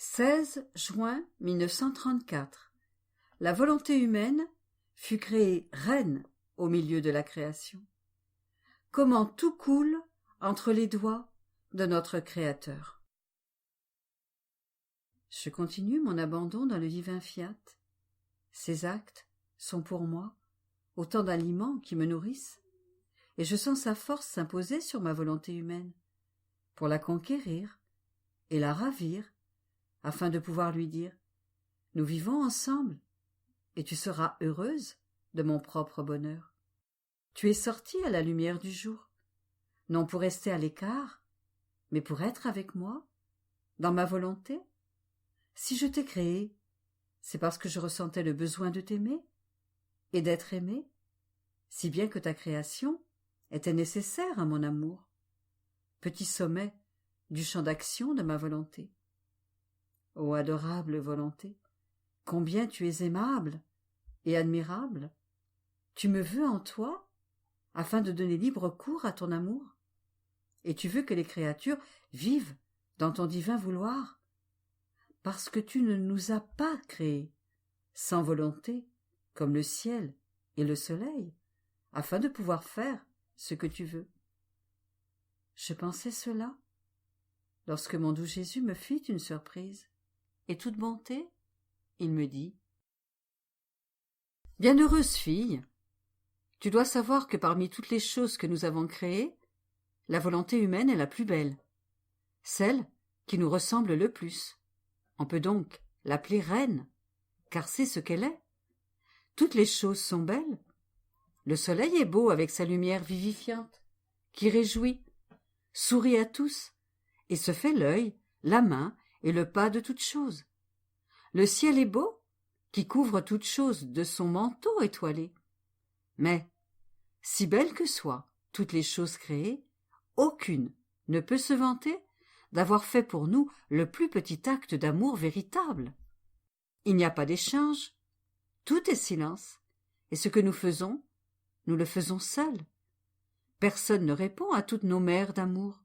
16 juin 1934. La volonté humaine fut créée reine au milieu de la création. Comment tout coule entre les doigts de notre Créateur. Je continue mon abandon dans le divin fiat. Ces actes sont pour moi autant d'aliments qui me nourrissent, et je sens sa force s'imposer sur ma volonté humaine, pour la conquérir et la ravir, afin de pouvoir lui dire « Nous vivons ensemble, et tu seras heureuse de mon propre bonheur. Tu es sortie à la lumière du jour, non pour rester à l'écart, mais pour être avec moi, dans ma volonté. Si je t'ai créée, c'est parce que je ressentais le besoin de t'aimer et d'être aimée, si bien que ta création était nécessaire à mon amour, petit sommet du champ d'action de ma volonté. Ô adorable volonté, combien tu es aimable et admirable! Tu me veux en toi, afin de donner libre cours à ton amour, et tu veux que les créatures vivent dans ton divin vouloir, parce que tu ne nous as pas créés sans volonté, comme le ciel et le soleil, afin de pouvoir faire ce que tu veux. Je pensais cela lorsque mon doux Jésus me fit une surprise. Et toute bonté, il me dit « Bienheureuse fille, tu dois savoir que parmi toutes les choses que nous avons créées, la volonté humaine est la plus belle, celle qui nous ressemble le plus. On peut donc l'appeler reine, car c'est ce qu'elle est. Toutes les choses sont belles. Le soleil est beau avec sa lumière vivifiante, qui réjouit, sourit à tous, et se fait l'œil, la main et le pas de toutes choses. Le ciel est beau, qui couvre toutes choses de son manteau étoilé. Mais, si belles que soient toutes les choses créées, aucune ne peut se vanter d'avoir fait pour nous le plus petit acte d'amour véritable. Il n'y a pas d'échange, tout est silence, et ce que nous le faisons seuls. Personne ne répond à toutes nos mères d'amour,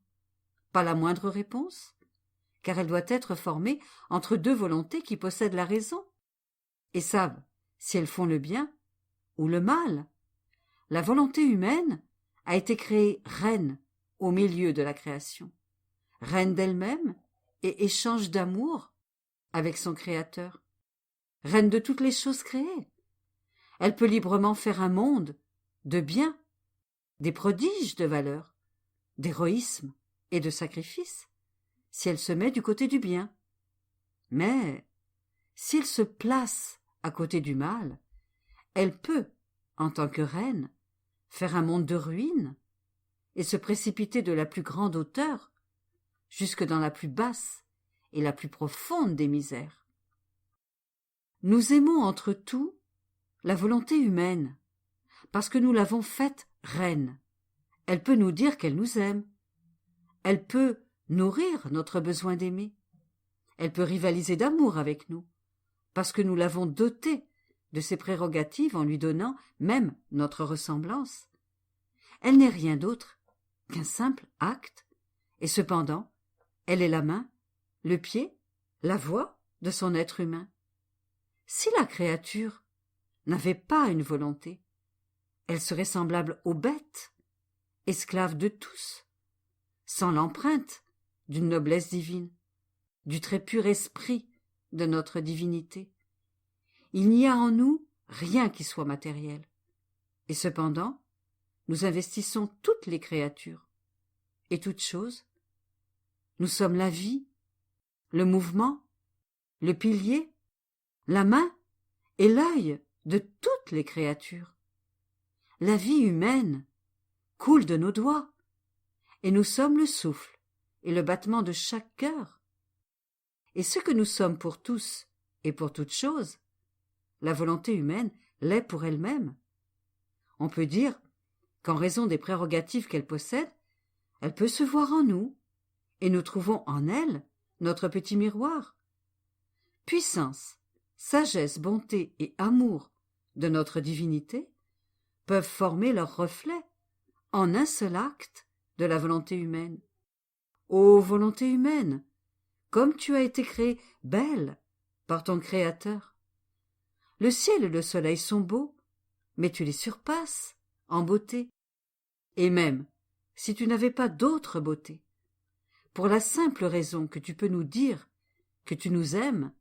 pas la moindre réponse, car elle doit être formée entre deux volontés qui possèdent la raison, et savent si elles font le bien ou le mal. La volonté humaine a été créée reine au milieu de la création, reine d'elle-même et échange d'amour avec son Créateur, reine de toutes les choses créées. Elle peut librement faire un monde de bien, des prodiges de valeur, d'héroïsme et de sacrifice, si elle se met du côté du bien. Mais s'il se place à côté du mal, elle peut, en tant que reine, faire un monde de ruines et se précipiter de la plus grande hauteur jusque dans la plus basse et la plus profonde des misères. Nous aimons entre tout la volonté humaine, parce que nous l'avons faite reine. Elle peut nous dire qu'elle nous aime. Elle peut nourrir notre besoin d'aimer. Elle peut rivaliser d'amour avec nous, parce que nous l'avons dotée de ses prérogatives en lui donnant même notre ressemblance. Elle n'est rien d'autre qu'un simple acte, et cependant, elle est la main, le pied, la voix de son être humain. Si la créature n'avait pas une volonté, elle serait semblable aux bêtes, esclave de tous, sans l'empreinte d'une noblesse divine, du très pur esprit de notre divinité. Il n'y a en nous rien qui soit matériel, et cependant, nous investissons toutes les créatures et toutes choses. Nous sommes la vie, le mouvement, le pilier, la main et l'œil de toutes les créatures. La vie humaine coule de nos doigts, et nous sommes le souffle et le battement de chaque cœur. Et ce que nous sommes pour tous et pour toutes choses, la volonté humaine l'est pour elle-même. On peut dire qu'en raison des prérogatives qu'elle possède, elle peut se voir en nous, et nous trouvons en elle notre petit miroir. Puissance, sagesse, bonté et amour de notre divinité peuvent former leur reflet en un seul acte de la volonté humaine. Ô volonté humaine, comme tu as été créée belle par ton Créateur. Le ciel et le soleil sont beaux, mais tu les surpasses en beauté. Et même, si tu n'avais pas d'autre beauté, pour la simple raison que tu peux nous dire que tu nous aimes,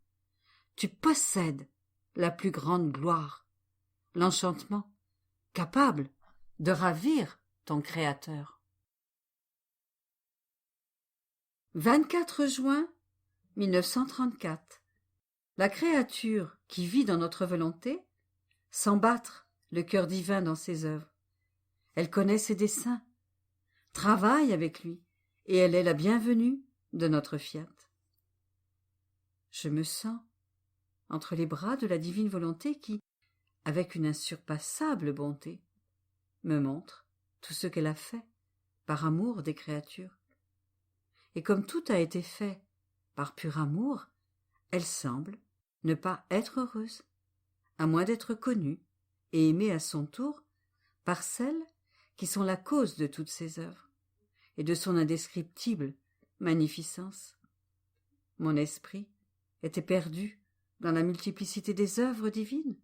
tu possèdes la plus grande gloire, l'enchantement, capable de ravir ton Créateur. 24 juin 1934. La créature qui vit dans notre volonté sent battre le cœur divin dans ses œuvres. Elle connaît ses desseins, travaille avec lui, et elle est la bienvenue de notre fiat. Je me sens entre les bras de la divine volonté qui, avec une insurpassable bonté, me montre tout ce qu'elle a fait par amour des créatures. Et comme tout a été fait par pur amour, elle semble ne pas être heureuse, à moins d'être connue et aimée à son tour par celles qui sont la cause de toutes ses œuvres et de son indescriptible magnificence. Mon esprit était perdu dans la multiplicité des œuvres divines,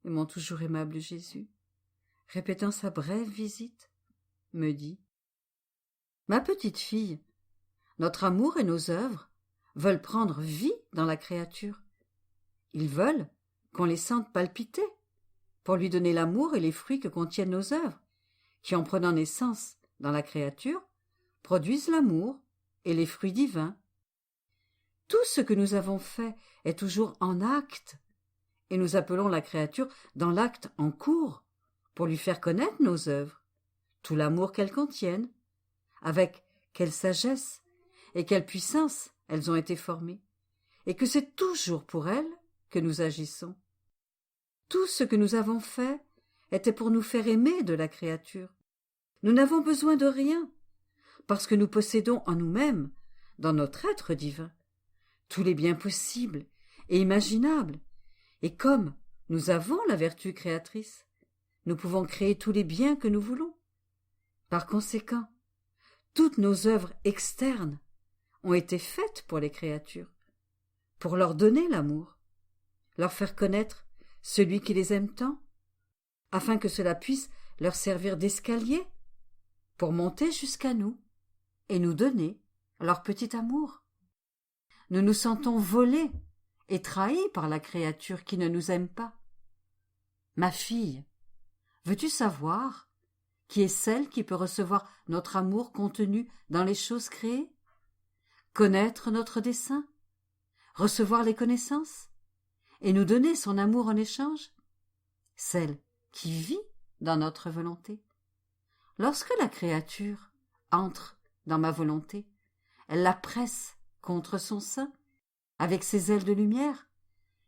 et mon toujours aimable Jésus, répétant sa brève visite, me dit « Ma petite fille, notre amour et nos œuvres veulent prendre vie dans la créature. Ils veulent qu'on les sente palpiter pour lui donner l'amour et les fruits que contiennent nos œuvres, qui, en prenant naissance dans la créature, produisent l'amour et les fruits divins. Tout ce que nous avons fait est toujours en acte, et nous appelons la créature dans l'acte en cours pour lui faire connaître nos œuvres, tout l'amour qu'elles contiennent, avec quelle sagesse et quelle puissance elles ont été formées, et que c'est toujours pour elles que nous agissons. Tout ce que nous avons fait était pour nous faire aimer de la créature. Nous n'avons besoin de rien, parce que nous possédons en nous-mêmes, dans notre être divin, tous les biens possibles et imaginables, et comme nous avons la vertu créatrice, nous pouvons créer tous les biens que nous voulons. Par conséquent, toutes nos œuvres externes ont été faites pour les créatures, pour leur donner l'amour, leur faire connaître celui qui les aime tant, afin que cela puisse leur servir d'escalier pour monter jusqu'à nous et nous donner leur petit amour. Nous nous sentons volés et trahis par la créature qui ne nous aime pas. Ma fille, veux-tu savoir qui est celle qui peut recevoir notre amour contenu dans les choses créées, connaître notre dessein, recevoir les connaissances et nous donner son amour en échange? Celle qui vit dans notre volonté. Lorsque la créature entre dans ma volonté, elle la presse contre son sein avec ses ailes de lumière,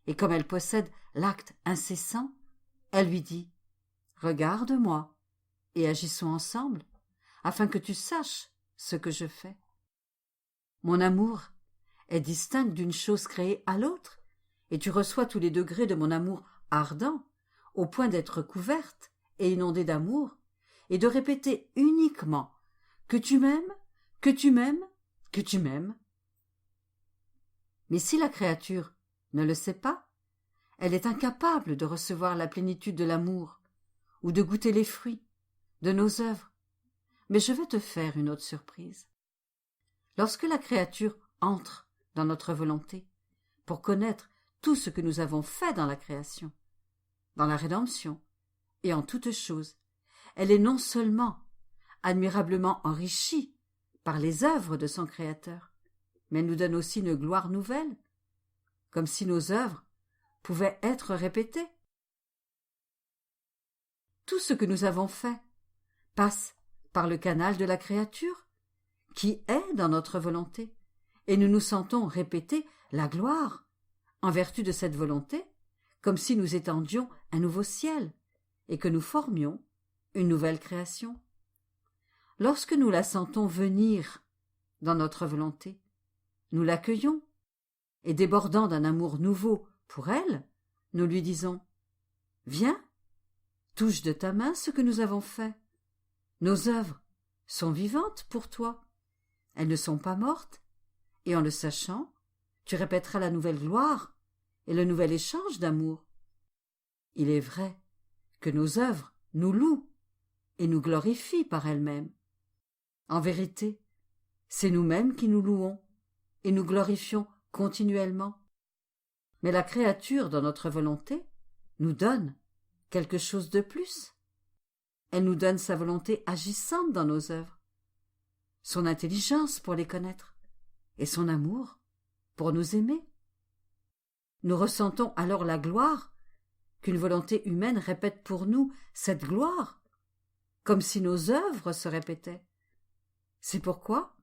et comme elle possède l'acte incessant, elle lui dit « Regarde-moi et agissons ensemble, afin que tu saches ce que je fais. » Mon amour est distinct d'une chose créée à l'autre, et tu reçois tous les degrés de mon amour ardent, au point d'être couverte et inondée d'amour, et de répéter uniquement que tu m'aimes, que tu m'aimes, que tu m'aimes. Mais si la créature ne le sait pas, elle est incapable de recevoir la plénitude de l'amour ou de goûter les fruits de nos œuvres. Mais je vais te faire une autre surprise. Lorsque la créature entre dans notre volonté pour connaître tout ce que nous avons fait dans la création, dans la rédemption et en toutes choses, elle est non seulement admirablement enrichie par les œuvres de son Créateur, mais elle nous donne aussi une gloire nouvelle, comme si nos œuvres pouvaient être répétées. Tout ce que nous avons fait passe par le canal de la créature, qui est dans notre volonté, et nous nous sentons répéter la gloire, en vertu de cette volonté, comme si nous étendions un nouveau ciel, et que nous formions une nouvelle création. Lorsque nous la sentons venir dans notre volonté, nous l'accueillons, et débordant d'un amour nouveau pour elle, nous lui disons « Viens, touche de ta main ce que nous avons fait. Nos œuvres sont vivantes pour toi, elles ne sont pas mortes, et en le sachant, tu répéteras la nouvelle gloire et le nouvel échange d'amour. Il est vrai que nos œuvres nous louent et nous glorifient par elles-mêmes. En vérité, c'est nous-mêmes qui nous louons et nous glorifions continuellement. Mais la créature, dans notre volonté, nous donne quelque chose de plus. Elle nous donne sa volonté agissante dans nos œuvres, son intelligence pour les connaître, et son amour pour nous aimer. Nous ressentons alors la gloire qu'une volonté humaine répète pour nous, cette gloire, comme si nos œuvres se répétaient. C'est pourquoi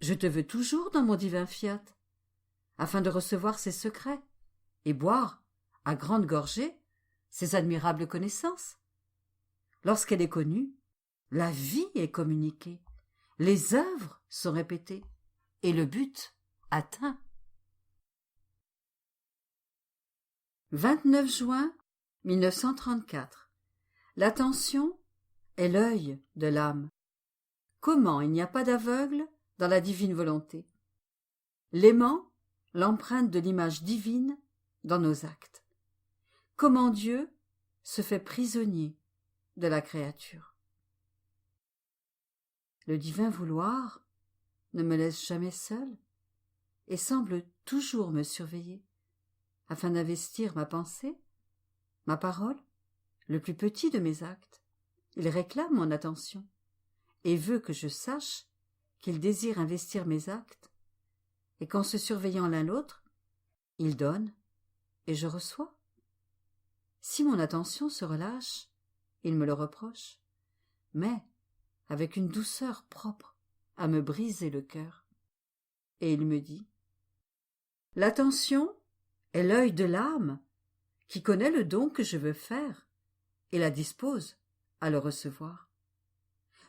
je te veux toujours dans mon divin fiat, afin de recevoir ses secrets et boire, à grandes gorgées, ses admirables connaissances. Lorsqu'elle est connue, la vie est communiquée, les œuvres sont répétées et le but atteint. 29 juin 1934. L'attention est l'œil de l'âme. Comment il n'y a pas d'aveugle dans la divine volonté? L'aimant, l'empreinte de l'image divine dans nos actes. Comment Dieu se fait prisonnier de la créature. Le divin vouloir ne me laisse jamais seul et semble toujours me surveiller, afin d'investir ma pensée, ma parole, le plus petit de mes actes. Il réclame mon attention et veut que je sache qu'il désire investir mes actes et qu'en se surveillant l'un l'autre, il donne et je reçois. Si mon attention se relâche, il me le reproche, mais avec une douceur propre à me briser le cœur. Et il me dit : l'attention est l'œil de l'âme qui connaît le don que je veux faire et la dispose à le recevoir.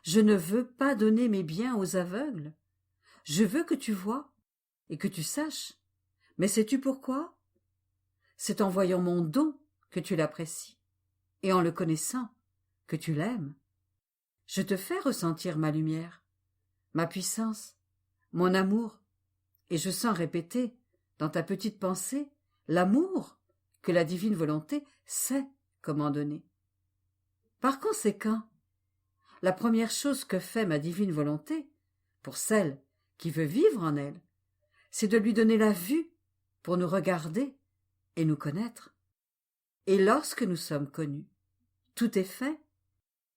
Je ne veux pas donner mes biens aux aveugles. Je veux que tu vois et que tu saches. Mais sais-tu pourquoi ? C'est en voyant mon don que tu l'apprécies et en le connaissant que tu l'aimes. Je te fais ressentir ma lumière, ma puissance, mon amour, et je sens répéter dans ta petite pensée l'amour que la divine volonté sait comment donner. Par conséquent, la première chose que fait ma divine volonté, pour celle qui veut vivre en elle, c'est de lui donner la vue pour nous regarder et nous connaître. Et lorsque nous sommes connus, tout est fait,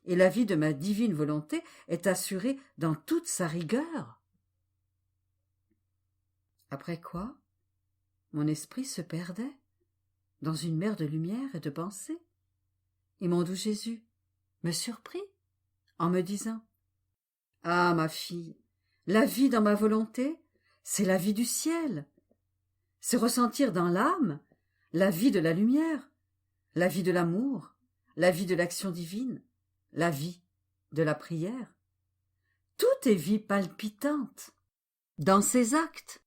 et la vie de ma divine volonté est assurée dans toute sa rigueur. Après quoi, mon esprit se perdait dans une mer de lumière et de pensée, et mon doux Jésus me surprit en me disant : « Ah, ma fille, la vie dans ma volonté, c'est la vie du ciel. C'est ressentir dans l'âme la vie de la lumière, la vie de l'amour, la vie de l'action divine, la vie de la prière. Tout est vie palpitante. Dans ses actes,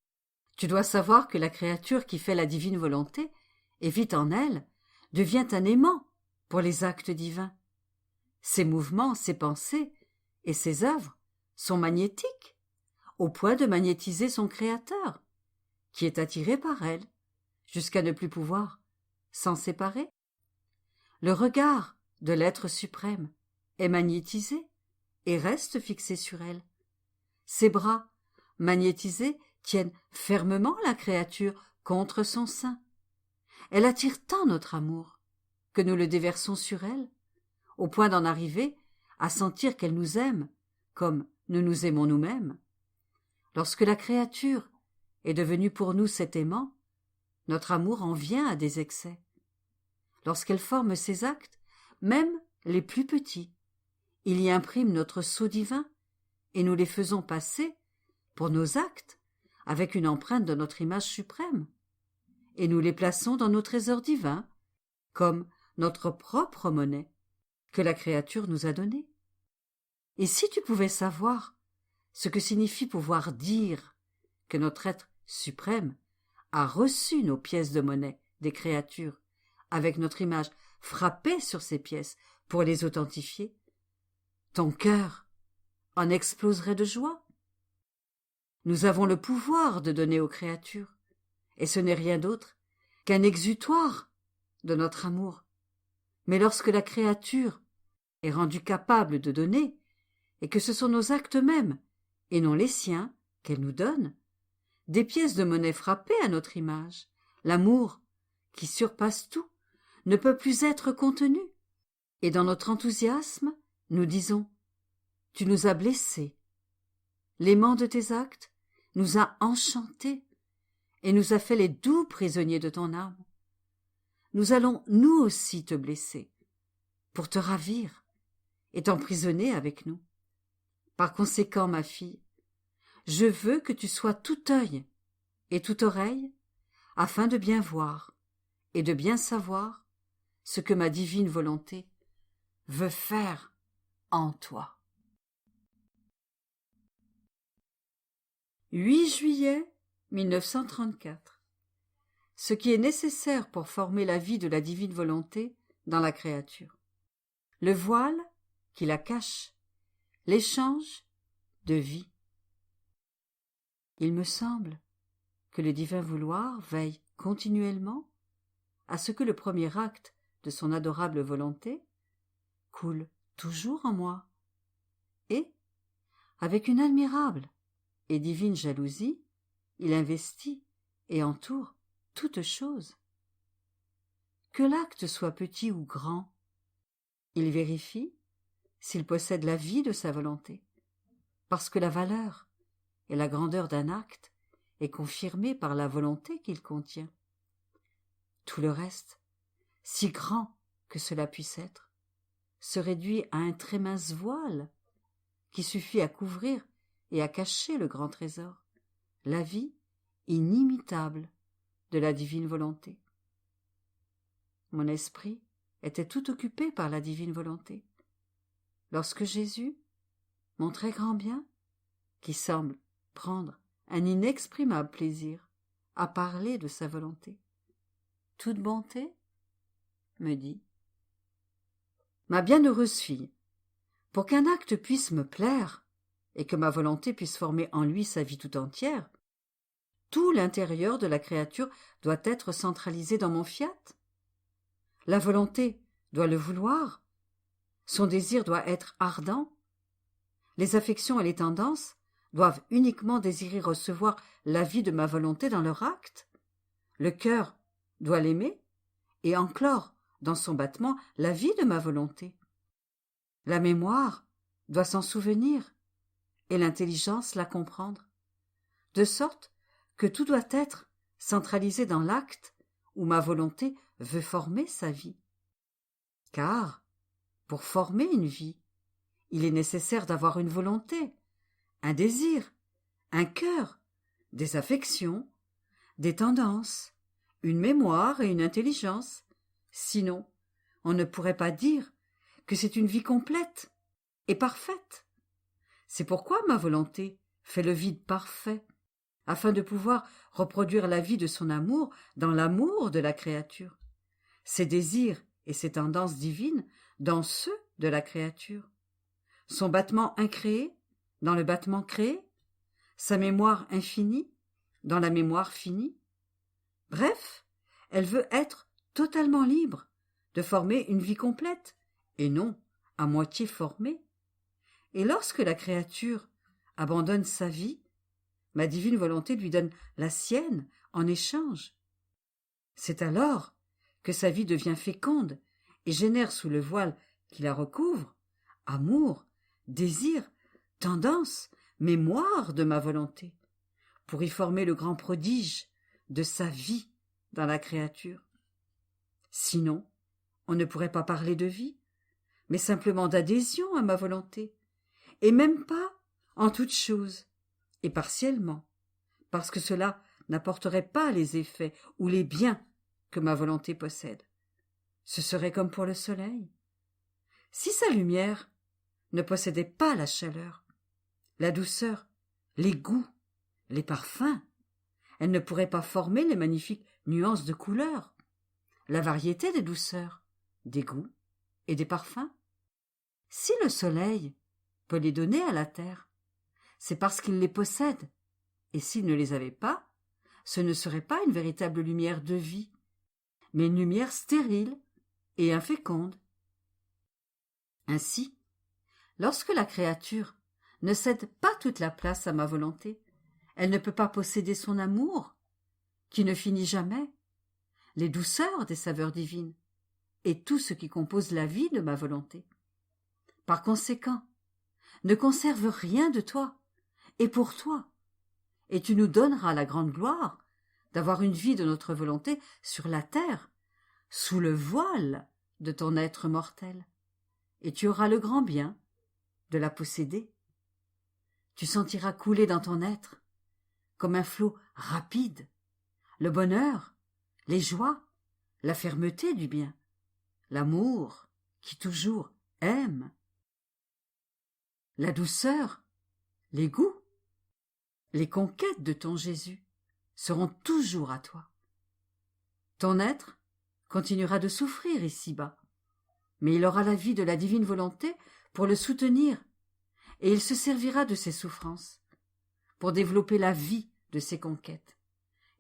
tu dois savoir que la créature qui fait la divine volonté et vit en elle devient un aimant pour les actes divins. Ses mouvements, ses pensées et ses œuvres sont magnétiques, au point de magnétiser son créateur, qui est attiré par elle, jusqu'à ne plus pouvoir s'en séparer. Le regard de l'être suprême est magnétisé et reste fixé sur elle. Ses bras, magnétisés, tiennent fermement la créature contre son sein. Elle attire tant notre amour que nous le déversons sur elle, au point d'en arriver à sentir qu'elle nous aime comme nous nous aimons nous-mêmes. Lorsque la créature est devenue pour nous cet aimant, notre amour en vient à des excès. Lorsqu'elle forme ses actes, même les plus petits, il y imprime notre sceau divin et nous les faisons passer pour nos actes avec une empreinte de notre image suprême, et nous les plaçons dans nos trésors divins comme notre propre monnaie que la créature nous a donnée. Et si tu pouvais savoir ce que signifie pouvoir dire que notre être suprême a reçu nos pièces de monnaie des créatures avec notre image frappée sur ces pièces pour les authentifier, ton cœur en exploserait de joie. Nous avons le pouvoir de donner aux créatures, et ce n'est rien d'autre qu'un exutoire de notre amour. Mais lorsque la créature est rendue capable de donner, et que ce sont nos actes mêmes, et non les siens, qu'elle nous donne, des pièces de monnaie frappées à notre image, l'amour, qui surpasse tout, ne peut plus être contenu, et dans notre enthousiasme, nous disons « Tu nous as blessés. L'aimant de tes actes nous a enchantés et nous a fait les doux prisonniers de ton âme. Nous allons nous aussi te blesser, pour te ravir et t'emprisonner avec nous. Par conséquent, ma fille, je veux que tu sois tout œil et toute oreille, afin de bien voir et de bien savoir ce que ma divine volonté veut faire en toi. 8 juillet 1934. Ce qui est nécessaire pour former la vie de la divine volonté dans la créature. Le voile qui la cache, l'échange de vie. Il me semble que le divin vouloir veille continuellement à ce que le premier acte de son adorable volonté coule toujours en moi, et, avec une admirable et divine jalousie, il investit et entoure toute chose. Que l'acte soit petit ou grand, il vérifie s'il possède la vie de sa volonté, parce que la valeur et la grandeur d'un acte est confirmée par la volonté qu'il contient. Tout le reste, si grand que cela puisse être, se réduit à un très mince voile qui suffit à couvrir et à cacher le grand trésor, la vie inimitable de la divine volonté. Mon esprit était tout occupé par la divine volonté. Lorsque Jésus, mon très grand bien, qui semble prendre un inexprimable plaisir à parler de sa volonté, toute bonté, me dit « Ma bienheureuse fille, pour qu'un acte puisse me plaire et que ma volonté puisse former en lui sa vie tout entière, tout l'intérieur de la créature doit être centralisé dans mon fiat. La volonté doit le vouloir, son désir doit être ardent, les affections et les tendances doivent uniquement désirer recevoir la vie de ma volonté dans leur acte, le cœur doit l'aimer et enclore dans son battement la vie de ma volonté. La mémoire doit s'en souvenir et l'intelligence la comprendre, de sorte que tout doit être centralisé dans l'acte où ma volonté veut former sa vie. Car, pour former une vie, il est nécessaire d'avoir une volonté, un désir, un cœur, des affections, des tendances, une mémoire et une intelligence. Sinon, on ne pourrait pas dire que c'est une vie complète et parfaite. C'est pourquoi ma volonté fait le vide parfait, afin de pouvoir reproduire la vie de son amour dans l'amour de la créature, ses désirs et ses tendances divines dans ceux de la créature, son battement incréé dans le battement créé, sa mémoire infinie dans la mémoire finie. Bref, elle veut être totalement libre de former une vie complète, et non à moitié formée. Et lorsque la créature abandonne sa vie, ma divine volonté lui donne la sienne en échange. C'est alors que sa vie devient féconde et génère sous le voile qui la recouvre amour, désir, tendance, mémoire de ma volonté, pour y former le grand prodige de sa vie dans la créature. Sinon, on ne pourrait pas parler de vie, mais simplement d'adhésion à ma volonté, et même pas en toute chose, et partiellement, parce que cela n'apporterait pas les effets ou les biens que ma volonté possède. Ce serait comme pour le soleil. Si sa lumière ne possédait pas la chaleur, la douceur, les goûts, les parfums, elle ne pourrait pas former les magnifiques nuances de couleurs, la variété des douceurs, des goûts et des parfums. Si le soleil peut les donner à la terre, c'est parce qu'il les possède et s'il ne les avait pas, ce ne serait pas une véritable lumière de vie, mais une lumière stérile et inféconde. Ainsi, lorsque la créature ne cède pas toute la place à ma volonté, elle ne peut pas posséder son amour, qui ne finit jamais, les douceurs des saveurs divines, et tout ce qui compose la vie de ma volonté. Par conséquent, ne conserve rien de toi, et pour toi, et tu nous donneras la grande gloire d'avoir une vie de notre volonté sur la terre, sous le voile de ton être mortel, et tu auras le grand bien de la posséder. Tu sentiras couler dans ton être, comme un flot rapide, le bonheur, les joies, la fermeté du bien, l'amour qui toujours aime, la douceur, les goûts, les conquêtes de ton Jésus seront toujours à toi. Ton être continuera de souffrir ici-bas, mais il aura la vie de la divine volonté pour le soutenir, et il se servira de ses souffrances pour développer la vie de ses conquêtes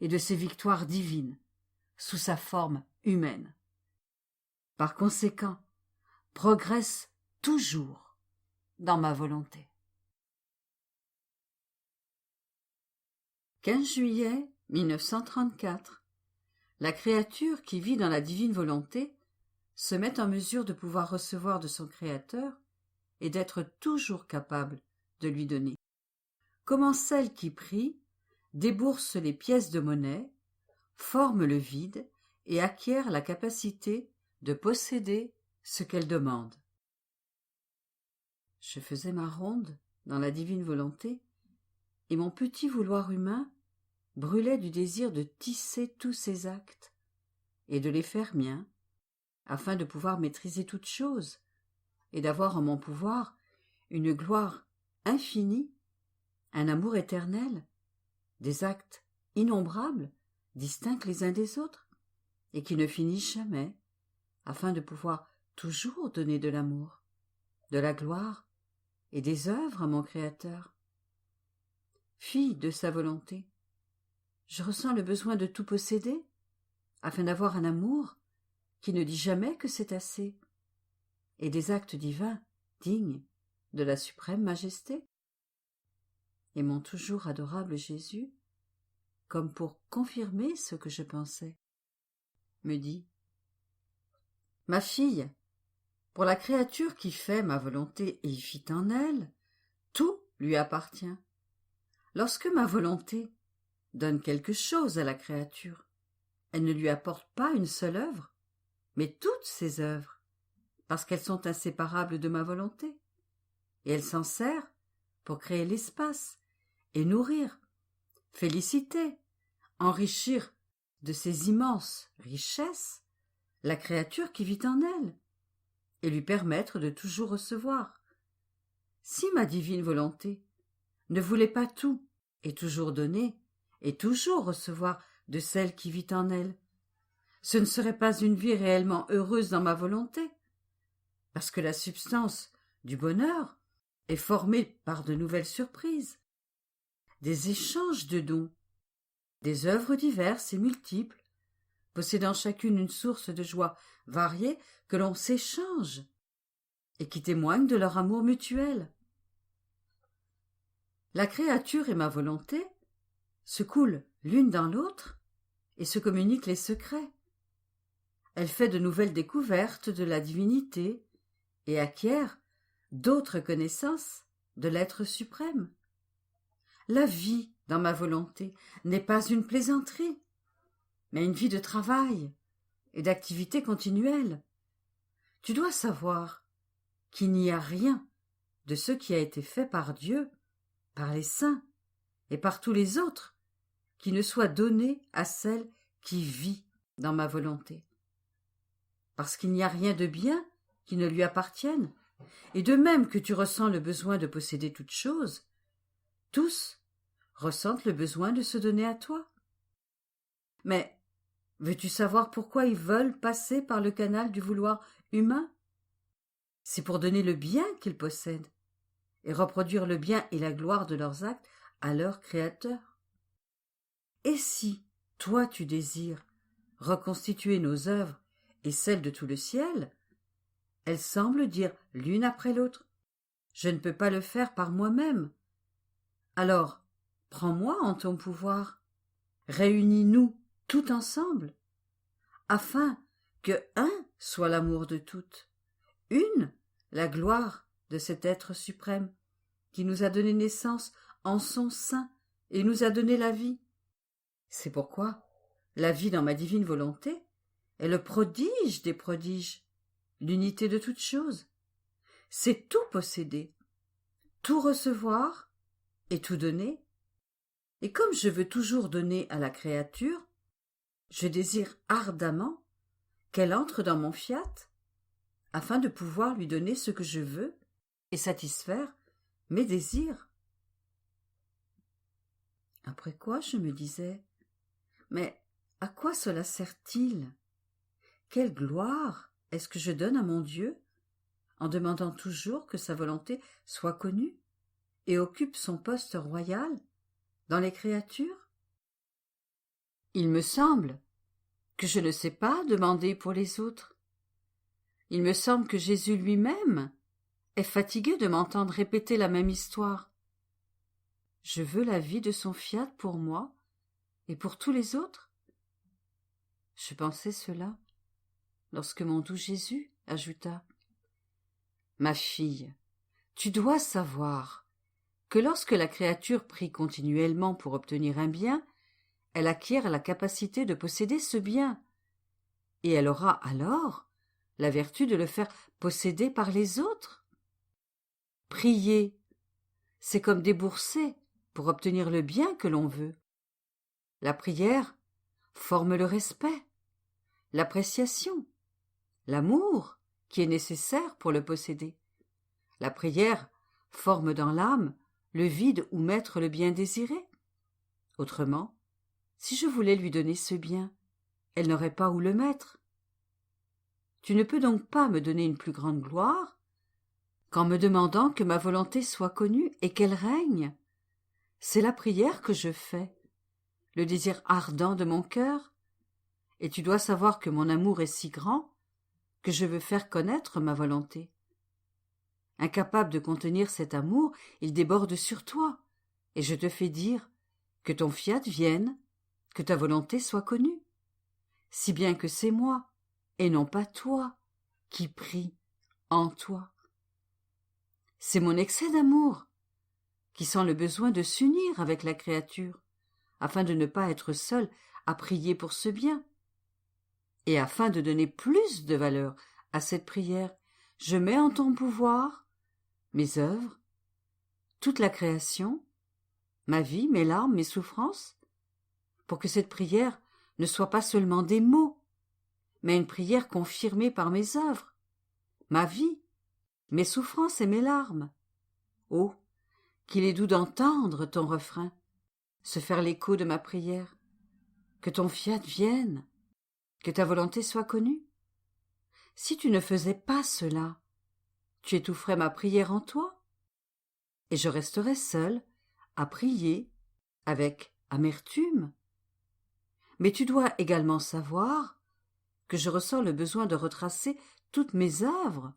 et de ses victoires divines sous sa forme humaine. Par conséquent, progresse toujours dans ma volonté. 15 juillet 1934. La créature qui vit dans la divine volonté se met en mesure de pouvoir recevoir de son Créateur et d'être toujours capable de lui donner. Comment celle qui prie débourse les pièces de monnaie, forme le vide et acquiert la capacité de posséder ce qu'elle demande. Je faisais ma ronde dans la divine volonté, et mon petit vouloir humain brûlait du désir de tisser tous ces actes et de les faire miens, afin de pouvoir maîtriser toutes choses et d'avoir en mon pouvoir une gloire infinie, un amour éternel, des actes innombrables, distincts les uns des autres, et qui ne finissent jamais, afin de pouvoir toujours donner de l'amour, de la gloire et des œuvres à mon Créateur. Fille de sa volonté, je ressens le besoin de tout posséder, afin d'avoir un amour qui ne dit jamais que c'est assez, et des actes divins dignes de la suprême majesté. Et mon toujours adorable Jésus, comme pour confirmer ce que je pensais, me dit : Ma fille, pour la créature qui fait ma volonté et vit en elle, tout lui appartient. Lorsque ma volonté donne quelque chose à la créature, elle ne lui apporte pas une seule œuvre, mais toutes ses œuvres, parce qu'elles sont inséparables de ma volonté, et elle s'en sert pour créer l'espace et nourrir, féliciter, enrichir de ses immenses richesses la créature qui vit en elle, et lui permettre de toujours recevoir. Si ma divine volonté ne voulait pas tout et toujours donner, et toujours recevoir de celle qui vit en elle, ce ne serait pas une vie réellement heureuse dans ma volonté, parce que la substance du bonheur est formée par de nouvelles surprises, des échanges de dons, des œuvres diverses et multiples, possédant chacune une source de joie variée que l'on s'échange et qui témoignent de leur amour mutuel. La créature et ma volonté se coulent l'une dans l'autre et se communiquent les secrets. Elle fait de nouvelles découvertes de la divinité et acquiert d'autres connaissances de l'être suprême. La vie dans ma volonté n'est pas une plaisanterie, mais une vie de travail et d'activité continuelle. Tu dois savoir qu'il n'y a rien de ce qui a été fait par Dieu, par les saints et par tous les autres qui ne soit donné à celle qui vit dans ma volonté. Parce qu'il n'y a rien de bien qui ne lui appartienne, et de même que tu ressens le besoin de posséder toute chose, tous ressentent le besoin de se donner à toi. Mais veux-tu savoir pourquoi ils veulent passer par le canal du vouloir humain ? C'est pour donner le bien qu'ils possèdent et reproduire le bien et la gloire de leurs actes à leur Créateur. Et si, toi tu désires reconstituer nos œuvres et celles de tout le ciel, elles semblent dire l'une après l'autre: je ne peux pas le faire par moi-même. Alors, prends-moi en ton pouvoir, réunis-nous tout ensemble, afin que un soit l'amour de toutes, une la gloire de cet être suprême qui nous a donné naissance en son sein et nous a donné la vie. C'est pourquoi la vie dans ma divine volonté est le prodige des prodiges, l'unité de toutes choses. C'est tout posséder, tout recevoir et tout donner. Et comme je veux toujours donner à la créature, je désire ardemment qu'elle entre dans mon fiat, afin de pouvoir lui donner ce que je veux et satisfaire mes désirs. Après quoi je me disais: mais à quoi cela sert-il? Quelle gloire est-ce que je donne à mon Dieu en demandant toujours que sa volonté soit connue et occupe son poste royal dans les créatures? Il me semble que je ne sais pas demander pour les autres. Il me semble que Jésus lui-même est fatigué de m'entendre répéter la même histoire. Je veux la vie de son fiat pour moi et pour tous les autres. Je pensais cela lorsque mon doux Jésus ajouta: ma fille, tu dois savoir que lorsque la créature prie continuellement pour obtenir un bien, elle acquiert la capacité de posséder ce bien, et elle aura alors la vertu de le faire posséder par les autres. Prier, c'est comme débourser pour obtenir le bien que l'on veut. La prière forme le respect, l'appréciation, l'amour qui est nécessaire pour le posséder. La prière forme dans l'âme le vide où mettre le bien désiré. Autrement, si je voulais lui donner ce bien, elle n'aurait pas où le mettre. Tu ne peux donc pas me donner une plus grande gloire qu'en me demandant que ma volonté soit connue et qu'elle règne. C'est la prière que je fais, le désir ardent de mon cœur, et tu dois savoir que mon amour est si grand que je veux faire connaître ma volonté. Incapable de contenir cet amour, il déborde sur toi, et je te fais dire que ton fiat vienne, que ta volonté soit connue, si bien que c'est moi, et non pas toi, qui prie en toi. C'est mon excès d'amour qui sent le besoin de s'unir avec la créature, afin de ne pas être seul à prier pour ce bien. Et afin de donner plus de valeur à cette prière, je mets en ton pouvoir mes œuvres, toute la création, ma vie, mes larmes, mes souffrances, pour que cette prière ne soit pas seulement des mots, mais une prière confirmée par mes œuvres, ma vie, mes souffrances et mes larmes. Oh, qu'il est doux d'entendre ton refrain se faire l'écho de ma prière, que ton fiat vienne, que ta volonté soit connue. Si tu ne faisais pas cela, tu étoufferais ma prière en toi, et je resterais seule à prier avec amertume. Mais tu dois également savoir que je ressens le besoin de retracer toutes mes œuvres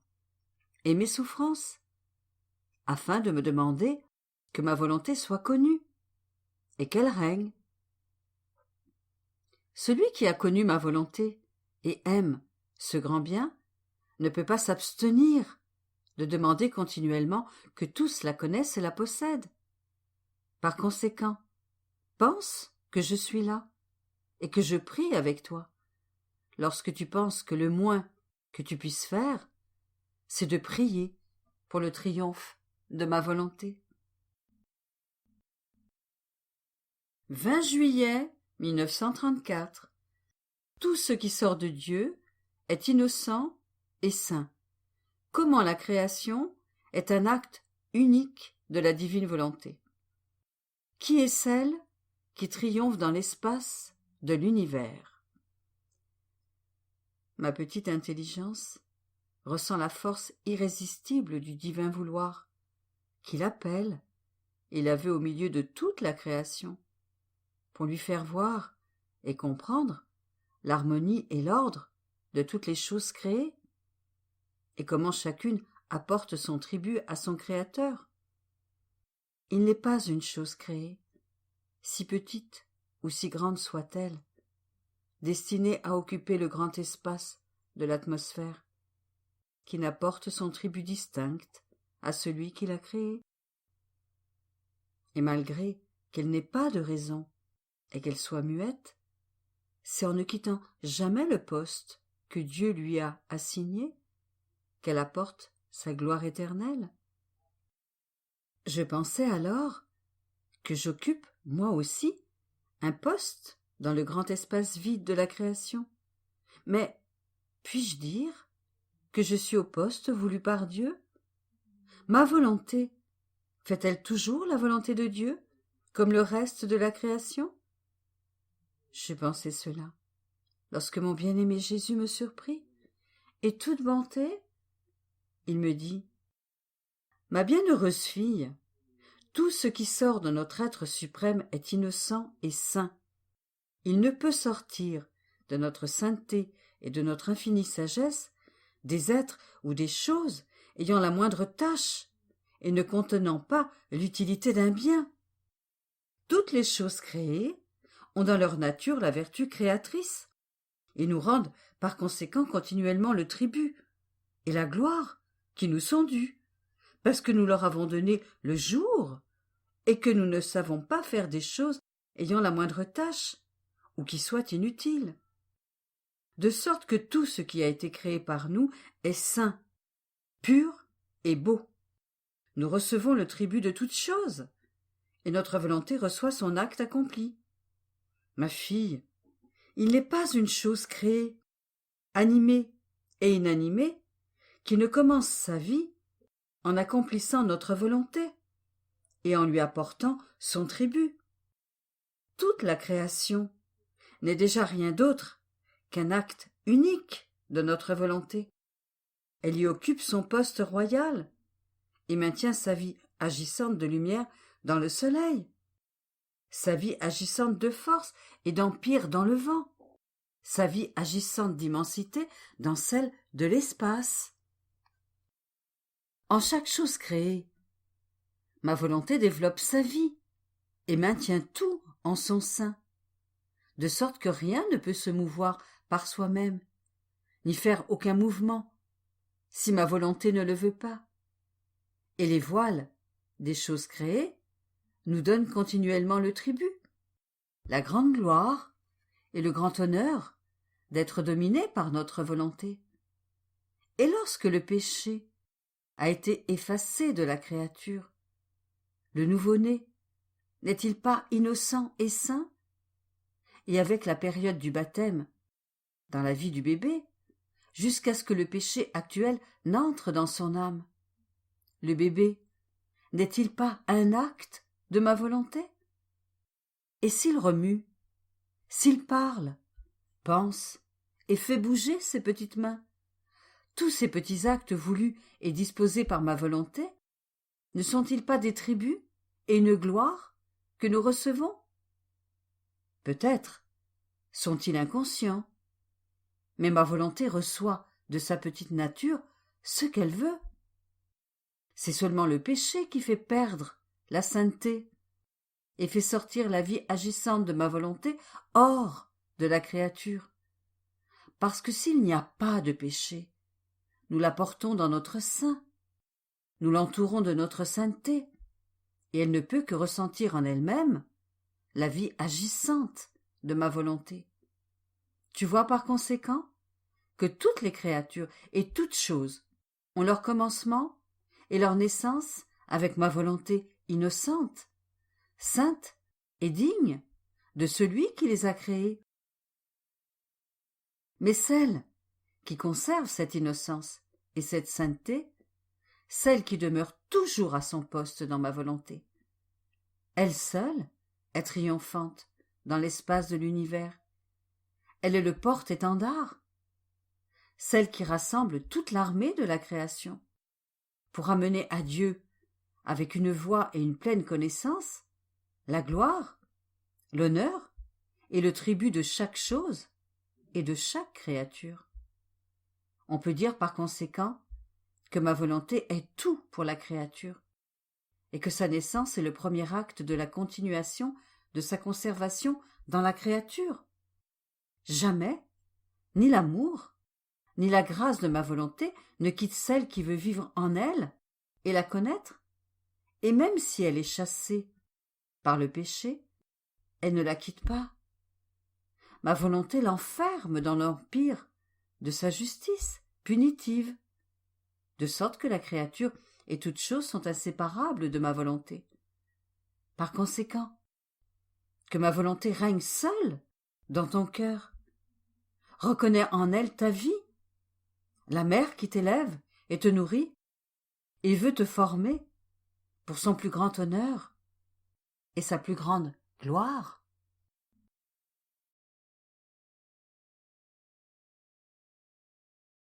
et mes souffrances, afin de me demander que ma volonté soit connue et qu'elle règne. Celui qui a connu ma volonté et aime ce grand bien ne peut pas s'abstenir de demander continuellement que tous la connaissent et la possèdent. Par conséquent, pense que je suis là et que je prie avec toi, lorsque tu penses que le moins que tu puisses faire, c'est de prier pour le triomphe de ma volonté. 20 juillet 1934. Tout ce qui sort de Dieu est innocent et saint. Comment la création est un acte unique de la divine volonté. Qui est celle qui triomphe dans l'espace de l'univers? Ma petite intelligence ressent la force irrésistible du divin vouloir, qui l'appelle et la veut au milieu de toute la création, pour lui faire voir et comprendre l'harmonie et l'ordre de toutes les choses créées, et comment chacune apporte son tribut à son Créateur. Il n'est pas une chose créée, si petite ou si grande soit-elle, destinée à occuper le grand espace de l'atmosphère, qui n'apporte son tribut distinct à celui qui l'a créée. Et malgré qu'elle n'ait pas de raison et qu'elle soit muette, c'est en ne quittant jamais le poste que Dieu lui a assigné qu'elle apporte sa gloire éternelle. Je pensais alors que j'occupe, moi aussi, un poste dans le grand espace vide de la création. Mais puis-je dire que je suis au poste voulu par Dieu? Ma volonté fait-elle toujours la volonté de Dieu, comme le reste de la création? Je pensais cela lorsque mon bien-aimé Jésus me surprit, et toute bonté, il me dit: « Ma bienheureuse fille, tout ce qui sort de notre être suprême est innocent et saint. Il ne peut sortir de notre sainteté et de notre infinie sagesse des êtres ou des choses ayant la moindre tâche et ne contenant pas l'utilité d'un bien. Toutes les choses créées ont dans leur nature la vertu créatrice et nous rendent par conséquent continuellement le tribut et la gloire qui nous sont dus, parce que nous leur avons donné le jour et que nous ne savons pas faire des choses ayant la moindre tâche ou qui soient inutiles. De sorte que tout ce qui a été créé par nous est saint, pur et beau. Nous recevons le tribut de toutes choses, et notre volonté reçoit son acte accompli. Ma fille, il n'est pas une chose créée, animée et inanimée, qui ne commence sa vie en accomplissant notre volonté et en lui apportant son tribut. Toute la création n'est déjà rien d'autre qu'un acte unique de notre volonté. Elle y occupe son poste royal et maintient sa vie agissante de lumière dans le soleil, sa vie agissante de force et d'empire dans le vent, sa vie agissante d'immensité dans celle de l'espace. En chaque chose créée, ma volonté développe sa vie et maintient tout en son sein, de sorte que rien ne peut se mouvoir par soi-même, ni faire aucun mouvement, si ma volonté ne le veut pas. Et les voiles des choses créées nous donnent continuellement le tribut, la grande gloire et le grand honneur d'être dominés par notre volonté. Et lorsque le péché a été effacé de la créature, le nouveau-né n'est-il pas innocent et saint? Et avec la période du baptême, dans la vie du bébé, jusqu'à ce que le péché actuel n'entre dans son âme, le bébé n'est-il pas un acte de ma volonté? Et s'il remue, s'il parle, pense et fait bouger ses petites mains, tous ces petits actes voulus et disposés par ma volonté, ne sont-ils pas des tributs et une gloire que nous recevons? Peut-être sont-ils inconscients, mais ma volonté reçoit de sa petite nature ce qu'elle veut. C'est seulement le péché qui fait perdre la sainteté et fait sortir la vie agissante de ma volonté hors de la créature. Parce que s'il n'y a pas de péché, nous la portons dans notre sein, nous l'entourons de notre sainteté, et elle ne peut que ressentir en elle-même la vie agissante de ma volonté. Tu vois par conséquent que toutes les créatures et toutes choses ont leur commencement et leur naissance avec ma volonté innocente, sainte et digne de celui qui les a créées. Mais celle qui conserve cette innocence et cette sainteté, celle qui demeure toujours à son poste dans ma volonté, elle seule est triomphante dans l'espace de l'univers. Elle est le porte-étendard, celle qui rassemble toute l'armée de la création, pour amener à Dieu, avec une voix et une pleine connaissance, la gloire, l'honneur est le tribut de chaque chose et de chaque créature. On peut dire par conséquent que ma volonté est tout pour la créature, et que sa naissance est le premier acte de la continuation de sa conservation dans la créature. Jamais, ni l'amour, ni la grâce de ma volonté ne quittent celle qui veut vivre en elle et la connaître, et même si elle est chassée par le péché, elle ne la quitte pas. Ma volonté l'enferme dans l'empire de sa justice punitive, de sorte que la créature et toutes choses sont inséparables de ma volonté. Par conséquent, que ma volonté règne seule dans ton cœur. Reconnais en elle ta vie, la mère qui t'élève et te nourrit, et veut te former pour son plus grand honneur et sa plus grande gloire.